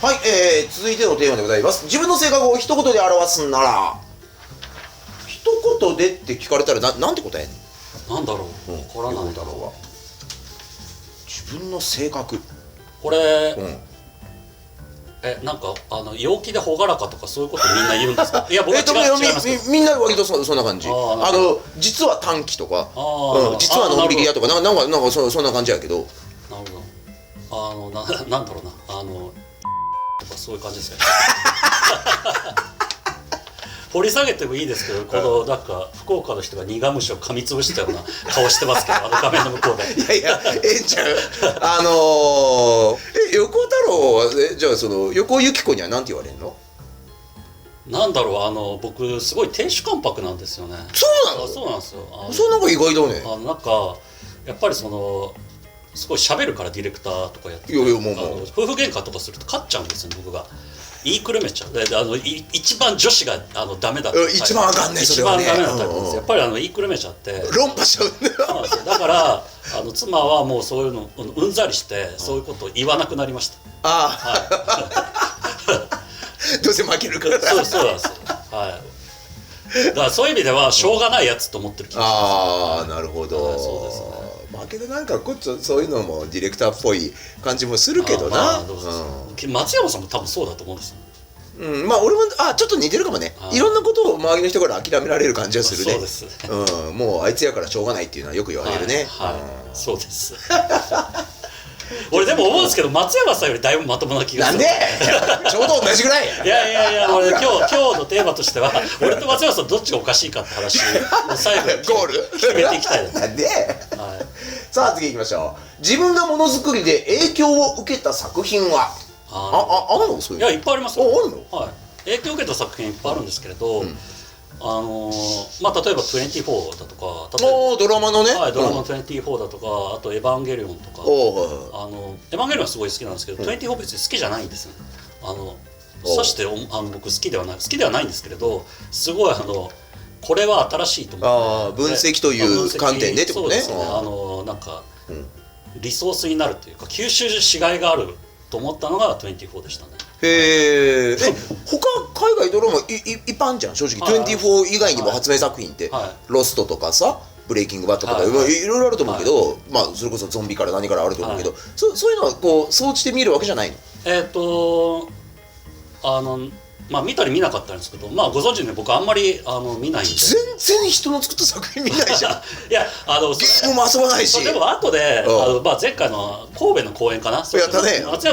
はい、続いてのテーマでございます。自分の性格を一言で表すなら、一言でって聞かれたらなんて答えんの？なんだろう、わからないだろうが。自分の性格。これ、なんか陽気で朗らかとかそういうことみんな言うんですか？いや僕は違いますけど。みんな割とそんな感じ。実は短気とか、実はのんびり屋とかなんかそんな感じやけど。なるほど。なんだろうなとかそういう感じですかね。掘り下げてもいいですけど、このなんか福岡の人が苦虫を噛みつぶしたような顔してますけど、画面の向こうで。いやえんちゃん横太郎はじゃあその横由紀子には何て言われるの？なんだろう、僕すごい亭主関白なんですよね。そうなの？そうなんですよ。そうなんか意外だね。なんかやっぱりすごい喋るからディレクターとかやってて、夫婦喧嘩とかすると勝っちゃうんですよ、僕が。言いくるめちゃう。で一番女子がダメだった。一番あかんね、それはね。一番ダメだったんです。やっぱり言いくるめちゃって論破しちゃうんだよ。だから妻はもうそういうのうんざりしてそういうことを言わなくなりました。どうせ負けるから。そうなんですよ。だからそういう意味ではしょうがないやつと思ってる気がします。なるほど。そうですね。けどなんかそういうのもディレクターっぽい感じもするけどな。松山さんも多分そうだと思うんですよ。俺もちょっと似てるかもね。いろんなことを周りの人から諦められる感じはするね。そうですね。もうあいつやからしょうがないっていうのはよく言われるね。そうです。俺でも思うんですけど、松山さんよりだいぶまともな気がする。なんで？ちょうど同じぐらいや。いや俺今日のテーマとしては俺と松山さんどっちがおかしいかって話を最後にゴール決めていきたいです。なんで？さあ次行きましょう。自分がものづくりで影響を受けた作品はあんの？そういうの。いやいっぱいありますよ。あんの？影響を受けた作品いっぱいあるんですけれど、例えば24だとか、ドラマのね、ドラマ24だとか、あとエヴァンゲリオンとか、エヴァンゲリオンはすごい好きなんですけど、24別に好きじゃないんですよね。さして僕好きではないんですけれど、すごいこれは新しいと思って、分析という観点でってことね。そうですね。なんかリソースになるというか吸収しがいがあると思ったのが24でしたね。へえ。他海外ドラマいっぱいあんじゃん正直。24以外にも発明作品ってロストとかさ、ブレイキングバッドとかいろいろあると思うけど、それこそゾンビから何からあると思うけど、そういうのはこう総じて見るわけじゃないの？見たり見なかったんですけど、ご存知で僕あんまり見ないんで。全然人の作った作品見ないじゃん。いやゲームも遊ばないし。でも後で前回の神戸の公演かな、松山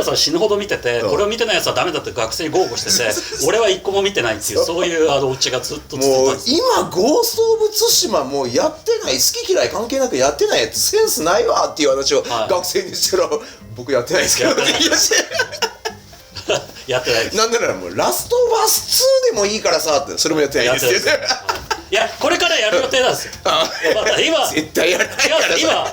さん死ぬほど見てて、これを見てないやつはダメだって学生に豪語してて、俺は一個も見てないっていう、そういうオチがずっと続いてたんです。今ゴースト・オブ・ツシマもうやってない、好き嫌い関係なくやってないやつセンスないわっていう話を学生にしたら、僕やってないですけどって言い出して。やってないです。なんならもうラストバース2でもいいからさって、それもやってないですよ。いやこれからやる予定なんですよ。今絶対やらないから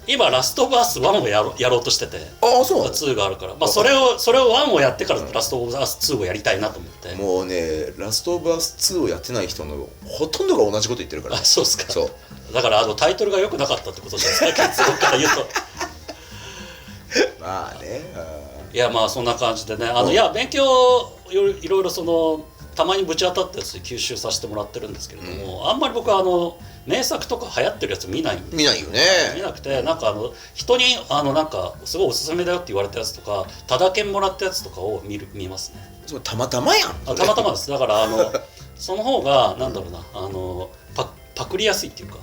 今ラストバース1をやろうとしてて、そう2があるから、それを1をやってからラストバース2をやりたいなと思って。もうねラストバース2をやってない人のほとんどが同じこと言ってるから。そうですか。そうだからタイトルが良くなかったってことじゃないですか、結論から言うと。まあね。いやそんな感じでね、いや勉強いろいろたまにぶち当たったやつで吸収させてもらってるんですけれども、あんまり僕は名作とか流行ってるやつ見ないんで。見ないよね。見なくて、なんか人になんかすごいおすすめだよって言われたやつとか、タダ券もらったやつとかを見ますね。たまたまやん。たまたまです。だからその方がなんだろうな、パクりやすいっていうか。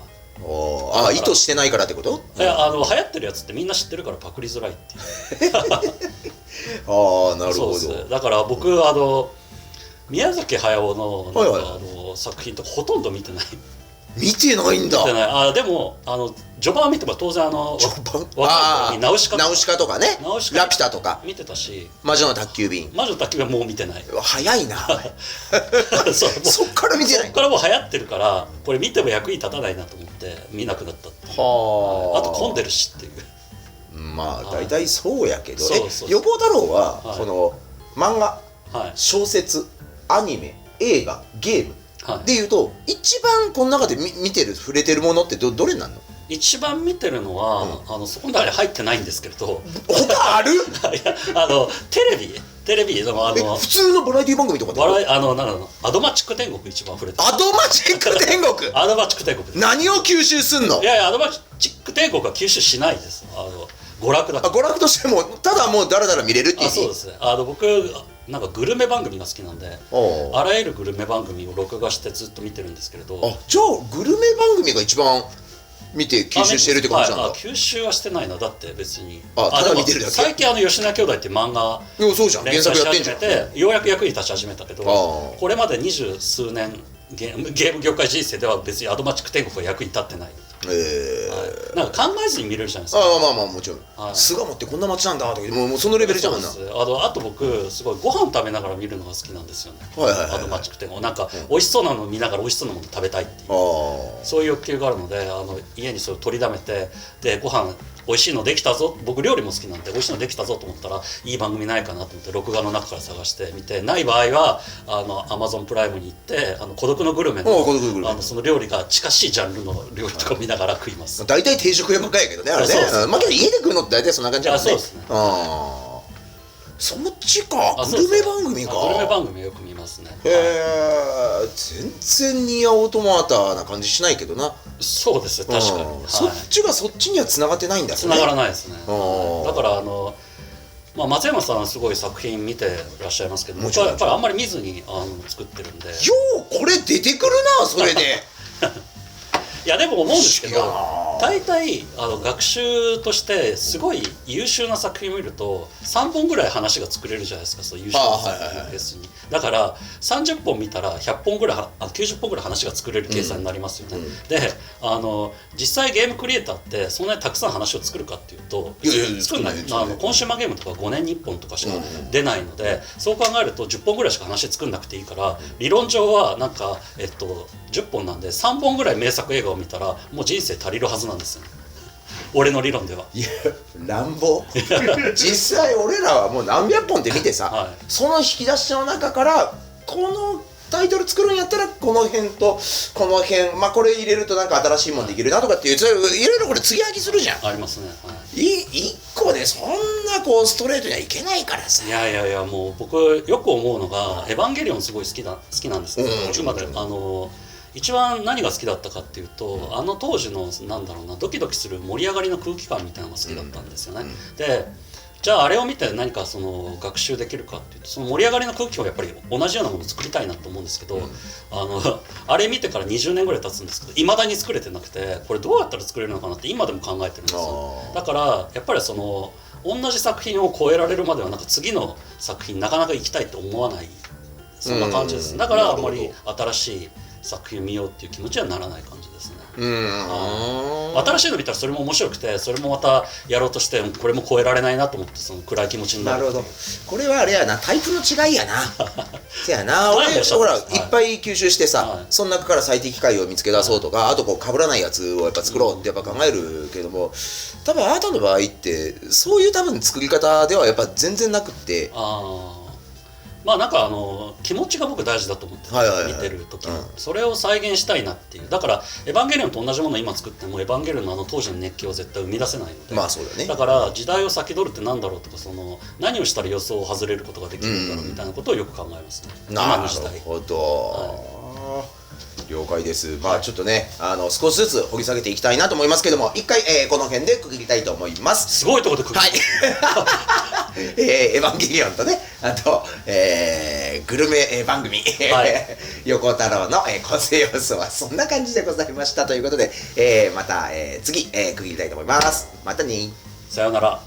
意図してないからってこと？いや流行ってるやつってみんな知ってるからパクりづらいっていう。なるほど。だから僕宮崎駿の作品とかほとんど見てない。見てないんだ。見てない。でも序盤は見ても当然序盤若い頃にナウシカとかね、ラピュタとか見てたし、魔女の宅急便はもう見てない。早いな。そっから見てない。そっからもう流行ってるから、これ見ても役に立たないなと思って見なくなったっていう。あと混んでるしっていう。大体そうやけど、横尾太郎はその漫画、小説、アニメ、映画、ゲームでいうと一番この中で見てる触れてるものってどれなの？一番見てるのは、そこの中に入ってないんですけれど他ある？いやテレビの普通のバラエティ番組とかでなんだろう、アドマチック天国一番触れてる。アドマチック天国アドマチック天国です。何を吸収すんの？いやいや、アドマチック天国は吸収しないです。娯楽だから。娯楽としてもただもうダラダラ見れるっていう。そうですね。僕なんかグルメ番組が好きなんで、あらゆるグルメ番組を録画してずっと見てるんですけれど。じゃあグルメ番組が一番見て吸収してるってことじゃん。吸収はしてないな。だって別にただ見てるだけ。最近吉田兄弟って漫画連載し始めてようやく役に立ち始めたけど、これまで20数年ゲーム業界人生では別にアドマチック天国は役に立ってない。なんか考えずに見れるじゃないですか。まあもちろん。巣鴨ってこんな街なんだとかもうそのレベルじゃんな。あと僕すごいご飯食べながら見るのが好きなんですよね。アドマチック天国なんか美味しそうなのを見ながら美味しそうなもの食べたいっていうそういう欲求があるので、家にそれを取りだめて、でご飯美味しいのできたぞ、僕料理も好きなんで美味しいのできたぞと思ったらいい番組ないかなと思って録画の中から探してみて、ない場合はAmazon プライムに行って孤独のグルメのその料理が近しいジャンルの料理とか見ながら食います。大体定食屋ばっかりやけどね、あれね。まあけど家で食うのって大体そんな感じだもんね。そうですね。そっちか。グルメ番組か。グルメ番組よく見ますね。全然ニアオートマーターな感じしないけどな。そうですね、確かに。そっちがそっちには繋がってないんだね。繋がらないですね。だから松山さんはすごい作品見てらっしゃいますけど、僕はやっぱりあんまり見ずに作ってるんで。ようこれ出てくるな、それで。いやでも思うんですけど、大体学習としてすごい優秀な作品を見ると3本ぐらい話が作れるじゃないですか、そう優秀な作品のケースに。だから30本見たら100本ぐらい90本ぐらい話が作れる計算になりますよね。で実際ゲームクリエイターってそんなにたくさん話を作るかっていうと作んない。コンシューマーゲームとか5年に1本とかしか出ないので、そう考えると10本ぐらいしか話作んなくていいから、理論上はなんか10本なんで3本ぐらい名作映画を見たらもう人生足りるはずなんですよね。俺の理論では。いや乱暴。実際俺らはもう何百本って見てさ、その引き出しの中からこのタイトル作るんやったらこの辺とこの辺、まあこれ入れるとなんか新しいもんできるなとかっていう、いろいろこれ継ぎはぎするじゃん。ありますね。一個でそんなこうストレートにはいけないからさ。いやもう僕よく思うのが「エヴァンゲリオン」すごい好きなんですけど、今で一番何が好きだったかっていうと、当時のなんだろうな、ドキドキする盛り上がりの空気感みたいなのが好きだったんですよね。でじゃああれを見て何かその学習できるかっていうと、その盛り上がりの空気をやっぱり同じようなものを作りたいなと思うんですけど、あれ見てから20年ぐらい経つんですけどいまだに作れてなくて、これどうやったら作れるのかなって今でも考えてるんですよ。だからやっぱりその同じ作品を超えられるまではなんか次の作品なかなか行きたいと思わない、そんな感じです。だからあんまり新しい作品を見ようっていう気持ちにはならない感じですね。新しいの見たらそれも面白くて、それもまたやろうとしてこれも超えられないなと思って、その暗い気持ちになる。なるほど。これはあれやな、タイプの違いやな。せやな、俺ほらいっぱい吸収してさ、その中から最適解を見つけ出そうとか、あとこう被らないやつをやっぱ作ろうってやっぱ考えるけども、多分あなたの場合ってそういう多分作り方ではやっぱ全然なくって。まあなんか気持ちが僕大事だと思って見てる時はそれを再現したいなっていう。だから「エヴァンゲリオン」と同じものを今作っても「エヴァンゲリオン」の当時の熱狂を絶対生み出せないので、まあそうだね。だから時代を先取るってなんだろうとか、その何をしたら予想を外れることができるんだろうみたいなことをよく考えますね。なるほど。了解です。まあちょっとね少しずつ掘り下げていきたいなと思いますけども、一回この辺で区切りたいと思います。すごいところで区切る。エヴァンゲリオンとね、あとグルメ番組横太郎の構成要素はそんな感じでございましたということで、また次区切りたいと思います。またね。さようなら。